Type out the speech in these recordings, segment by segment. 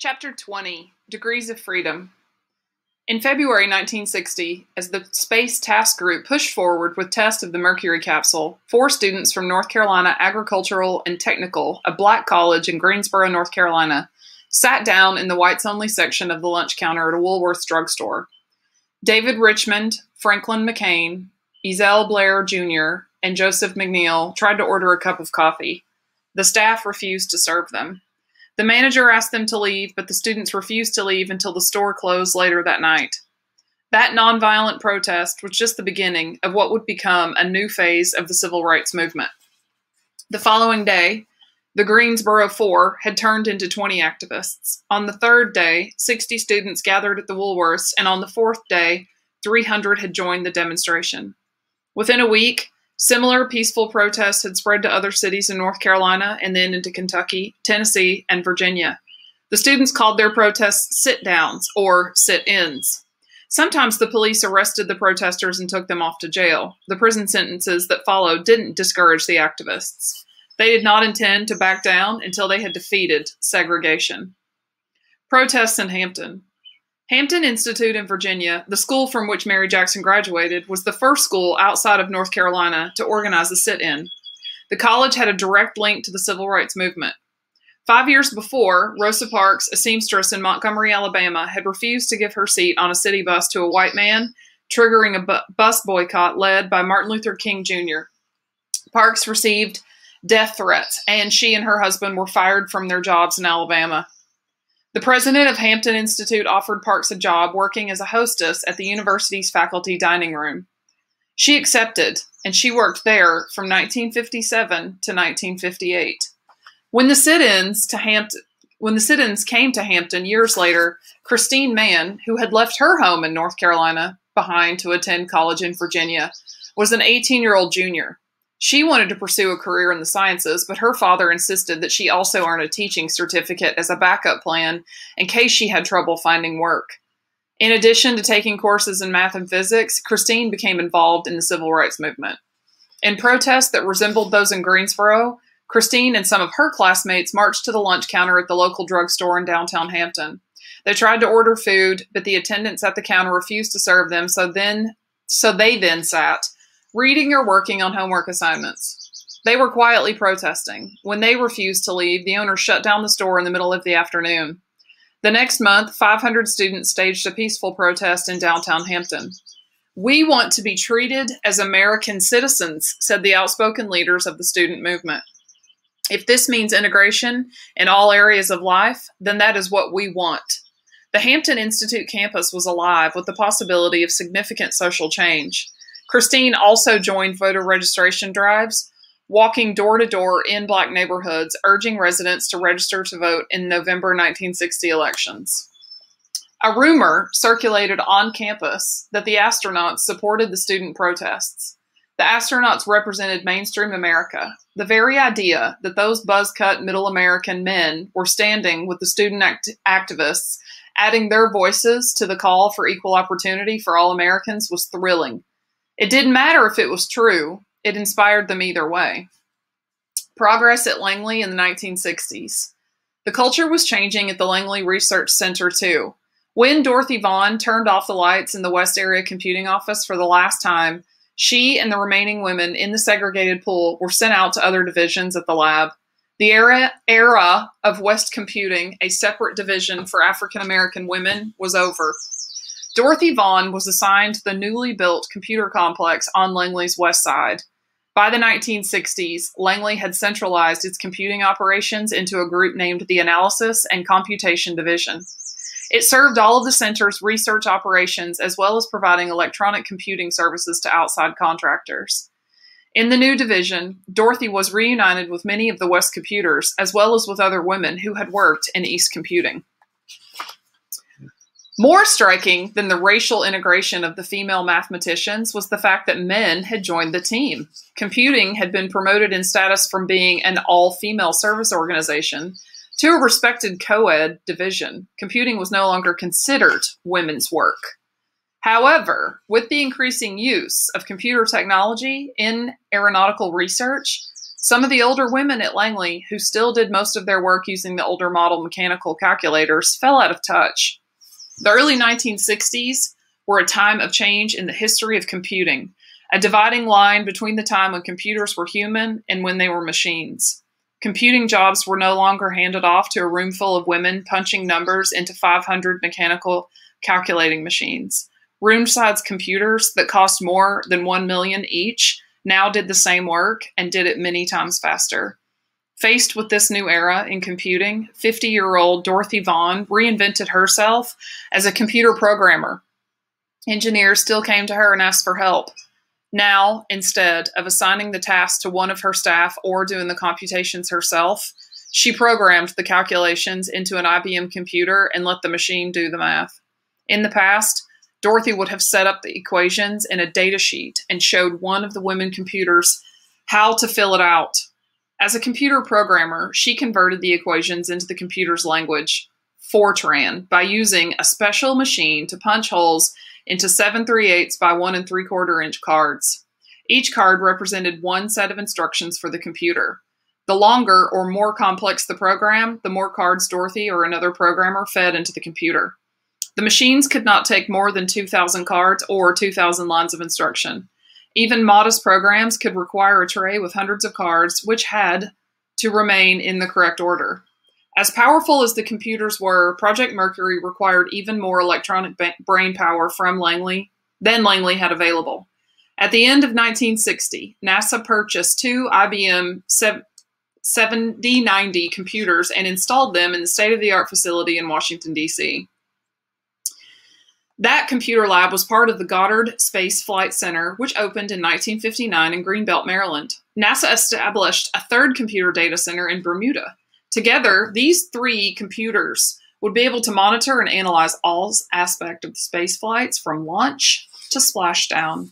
Chapter 20, Degrees of Freedom. In February 1960, as the Space Task Group pushed forward with tests of the Mercury capsule, 4 students from North Carolina Agricultural and Technical, a black college in Greensboro, North Carolina, sat down in the whites-only section of the lunch counter at a Woolworth's drugstore. David Richmond, Franklin McCain, Ezell Blair Jr., and Joseph McNeil tried to order a cup of coffee. The staff refused to serve them. The manager asked them to leave, but the students refused to leave until the store closed later that night. That nonviolent protest was just the beginning of what would become a new phase of the civil rights movement. The following day, the Greensboro Four had turned into 20 activists. On the third day, 60 students gathered at the Woolworths, and on the fourth day, 300 had joined the demonstration. Within a week, similar peaceful protests had spread to other cities in North Carolina and then into Kentucky, Tennessee, and Virginia. The students called their protests sit-downs or sit-ins. Sometimes the police arrested the protesters and took them off to jail. The prison sentences that followed didn't discourage the activists. They did not intend to back down until they had defeated segregation. Protests in Hampton. Hampton Institute in Virginia, the school from which Mary Jackson graduated, was the first school outside of North Carolina to organize a sit-in. The college had a direct link to the civil rights movement. 5 years before, Rosa Parks, a seamstress in Montgomery, Alabama, had refused to give her seat on a city bus to a white man, triggering a bus boycott led by Martin Luther King Jr. Parks received death threats, and she and her husband were fired from their jobs in Alabama. The president of Hampton Institute offered Parks a job working as a hostess at the university's faculty dining room. She accepted, and she worked there from 1957 to 1958. When the sit-ins came to Hampton years later, Christine Mann, who had left her home in North Carolina behind to attend college in Virginia, was an 18-year-old junior. She wanted to pursue a career in the sciences, but her father insisted that she also earn a teaching certificate as a backup plan in case she had trouble finding work. In addition to taking courses in math and physics, Christine became involved in the civil rights movement. In protests that resembled those in Greensboro, Christine and some of her classmates marched to the lunch counter at the local drugstore in downtown Hampton. They tried to order food, but the attendants at the counter refused to serve them, so they then sat, reading or working on homework assignments. They were quietly protesting. When they refused to leave, the owner shut down the store in the middle of the afternoon. The next month, 500 students staged a peaceful protest in downtown Hampton. "We want to be treated as American citizens," said the outspoken leaders of the student movement. "If this means integration in all areas of life, then that is what we want." The Hampton Institute campus was alive with the possibility of significant social change. Christine also joined voter registration drives, walking door to door in black neighborhoods, urging residents to register to vote in November 1960 elections. A rumor circulated on campus that the astronauts supported the student protests. The astronauts represented mainstream America. The very idea that those buzz-cut middle American men were standing with the student activists, adding their voices to the call for equal opportunity for all Americans, was thrilling. It didn't matter if it was true. It inspired them either way. Progress at Langley in the 1960s. The culture was changing at the Langley Research Center, too. When Dorothy Vaughan turned off the lights in the West Area Computing Office for the last time, she and the remaining women in the segregated pool were sent out to other divisions at the lab. The era of West Computing, a separate division for African-American women, was over. Dorothy Vaughan was assigned the newly built computer complex on Langley's west side. By the 1960s, Langley had centralized its computing operations into a group named the Analysis and Computation Division. It served all of the center's research operations as well as providing electronic computing services to outside contractors. In the new division, Dorothy was reunited with many of the West computers as well as with other women who had worked in East computing. More striking than the racial integration of the female mathematicians was the fact that men had joined the team. Computing had been promoted in status from being an all-female service organization to a respected co-ed division. Computing was no longer considered women's work. However, with the increasing use of computer technology in aeronautical research, Some of the older women at Langley, who still did most of their work using the older model mechanical calculators, fell out of touch. The early 1960s were a time of change in the history of computing, a dividing line between the time when computers were human and when they were machines. Computing jobs were no longer handed off to a room full of women punching numbers into 500 mechanical calculating machines. Room-sized computers that cost more than $1 million each now did the same work and did it many times faster. Faced with this new era in computing, 50-year-old Dorothy Vaughan reinvented herself as a computer programmer. Engineers still came to her and asked for help. Now, instead of assigning the task to one of her staff or doing the computations herself, she programmed the calculations into an IBM computer and let the machine do the math. In the past, Dorothy would have set up the equations in a data sheet and showed one of the women computers how to fill it out. As a computer programmer, she converted the equations into the computer's language, Fortran, by using a special machine to punch holes into 7/3 by 1 3/4 inch cards. Each card represented one set of instructions for the computer. The longer or more complex the program, the more cards Dorothy or another programmer fed into the computer. The machines could not take more than 2,000 cards or 2,000 lines of instruction. Even modest programs could require a tray with hundreds of cards, which had to remain in the correct order. As powerful as the computers were, Project Mercury required even more electronic brain power from Langley than Langley had available. At the end of 1960, NASA purchased two IBM 7090 computers and installed them in the state-of-the-art facility in Washington, D.C. That computer lab was part of the Goddard Space Flight Center, which opened in 1959 in Greenbelt, Maryland. NASA established a third computer data center in Bermuda. Together, these three computers would be able to monitor and analyze all aspects of the space flights from launch to splashdown.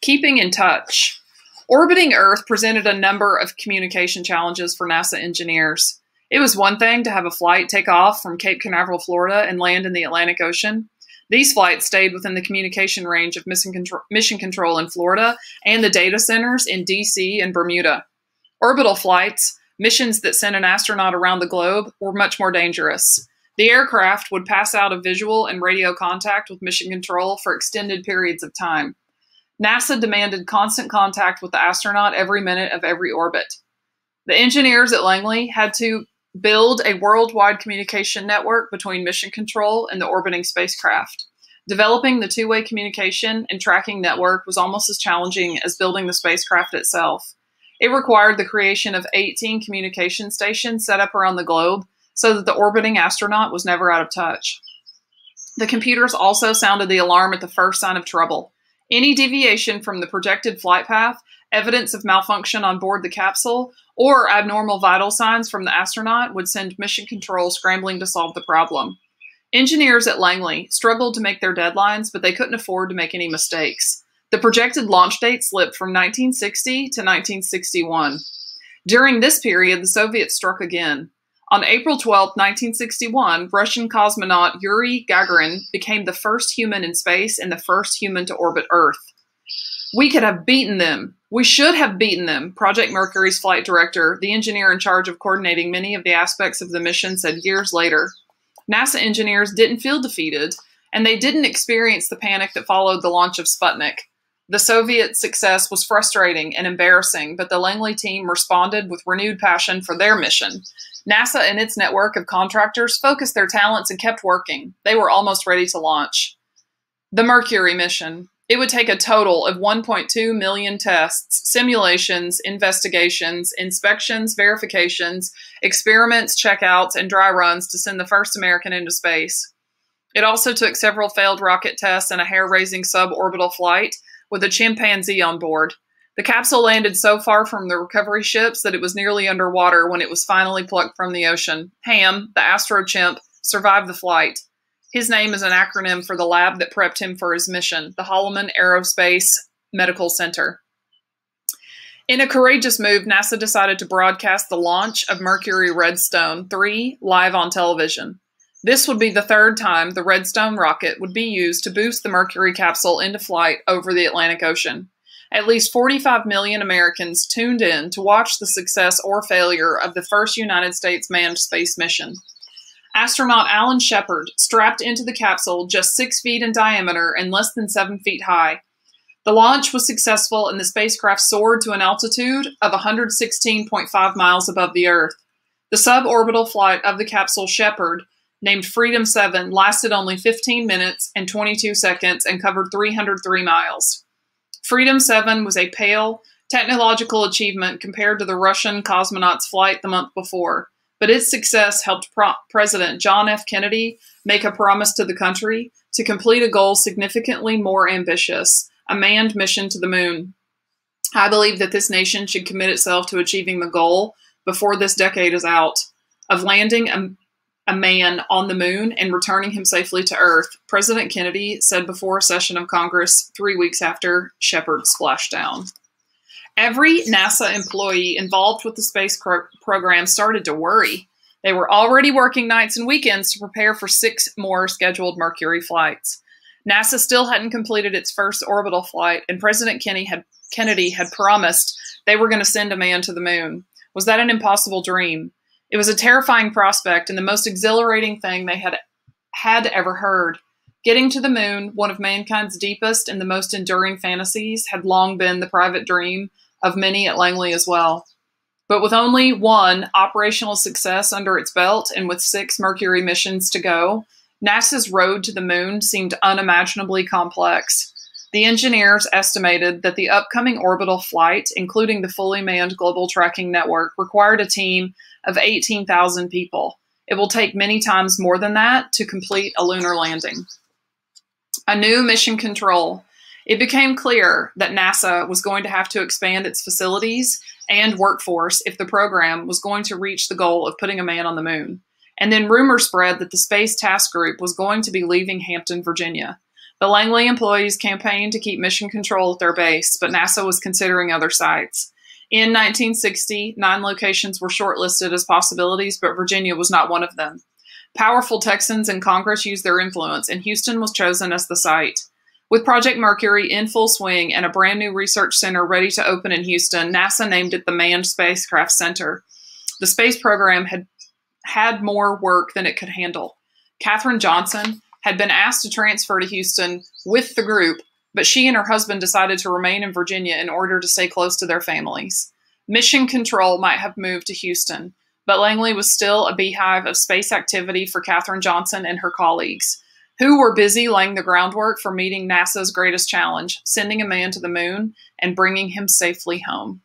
Keeping in touch. Orbiting Earth presented a number of communication challenges for NASA engineers. It was one thing to have a flight take off from Cape Canaveral, Florida, and land in the Atlantic Ocean. These flights stayed within the communication range of mission control in Florida and the data centers in D.C. and Bermuda. Orbital flights, missions that sent an astronaut around the globe, were much more dangerous. The aircraft would pass out of visual and radio contact with mission control for extended periods of time. NASA demanded constant contact with the astronaut every minute of every orbit. The engineers at Langley had to build a worldwide communication network between mission control and the orbiting spacecraft. Developing the two-way communication and tracking network was almost as challenging as building the spacecraft itself. It required the creation of 18 communication stations set up around the globe so that the orbiting astronaut was never out of touch. The computers also sounded the alarm at the first sign of trouble. Any deviation from the projected flight path, evidence of malfunction on board the capsule, or abnormal vital signs from the astronaut would send mission control scrambling to solve the problem. Engineers at Langley struggled to make their deadlines, but they couldn't afford to make any mistakes. The projected launch date slipped from 1960 to 1961. During this period, the Soviets struck again. On April 12, 1961, Russian cosmonaut Yuri Gagarin became the first human in space and the first human to orbit Earth. "We could have beaten them. We should have beaten them," Project Mercury's flight director, the engineer in charge of coordinating many of the aspects of the mission, said years later. NASA engineers didn't feel defeated, and they didn't experience the panic that followed the launch of Sputnik. The Soviet success was frustrating and embarrassing, but the Langley team responded with renewed passion for their mission. NASA and its network of contractors focused their talents and kept working. They were almost ready to launch. The Mercury Mission. It would take a total of 1.2 million tests, simulations, investigations, inspections, verifications, experiments, checkouts, and dry runs to send the first American into space. It also took several failed rocket tests and a hair-raising suborbital flight with a chimpanzee on board. The capsule landed so far from the recovery ships that it was nearly underwater when it was finally plucked from the ocean. Ham, the astro chimp, survived the flight. His name is an acronym for the lab that prepped him for his mission, the Holloman Aerospace Medical Center. In a courageous move, NASA decided to broadcast the launch of Mercury Redstone 3 live on television. This would be the third time the Redstone rocket would be used to boost the Mercury capsule into flight over the Atlantic Ocean. At least 45 million Americans tuned in to watch the success or failure of the first United States manned space mission. Astronaut Alan Shepard strapped into the capsule just 6 feet in diameter and less than 7 feet high. The launch was successful and the spacecraft soared to an altitude of 116.5 miles above the Earth. The suborbital flight of the capsule Shepard, named Freedom 7, lasted only 15 minutes and 22 seconds and covered 303 miles. Freedom 7 was a pale, technological achievement compared to the Russian cosmonaut's flight the month before, but its success helped President John F. Kennedy make a promise to the country to complete a goal significantly more ambitious: a manned mission to the moon. I believe that this nation should commit itself to achieving the goal before this decade is out of landing a man on the moon and returning him safely to Earth, President Kennedy said before a session of Congress 3 weeks after Shepard splashdown. Every NASA employee involved with the space program started to worry. They were already working nights and weekends to prepare for 6 more scheduled Mercury flights. NASA still hadn't completed its first orbital flight, and President Kennedy had promised they were going to send a man to the moon. Was that an impossible dream? It was a terrifying prospect and the most exhilarating thing they had ever heard. Getting to the moon, one of mankind's deepest and the most enduring fantasies, had long been the private dream of many at Langley as well. But with only one operational success under its belt and with 6 Mercury missions to go, NASA's road to the moon seemed unimaginably complex. The engineers estimated that the upcoming orbital flight, including the fully manned global tracking network, required a team of 18,000 people. It will take many times more than that to complete a lunar landing. A new mission control. It became clear that NASA was going to have to expand its facilities and workforce if the program was going to reach the goal of putting a man on the moon. And then rumors spread that the Space Task Group was going to be leaving Hampton, Virginia. The Langley employees campaigned to keep mission control at their base, but NASA was considering other sites. In 1960, 9 locations were shortlisted as possibilities, but Virginia was not one of them. Powerful Texans in Congress used their influence, and Houston was chosen as the site. With Project Mercury in full swing and a brand new research center ready to open in Houston, NASA named it the Manned Spacecraft Center. The space program had more work than it could handle. Katherine Johnson had been asked to transfer to Houston with the group, but she and her husband decided to remain in Virginia in order to stay close to their families. Mission control might have moved to Houston, but Langley was still a beehive of space activity for Katherine Johnson and her colleagues, who were busy laying the groundwork for meeting NASA's greatest challenge, sending a man to the moon and bringing him safely home.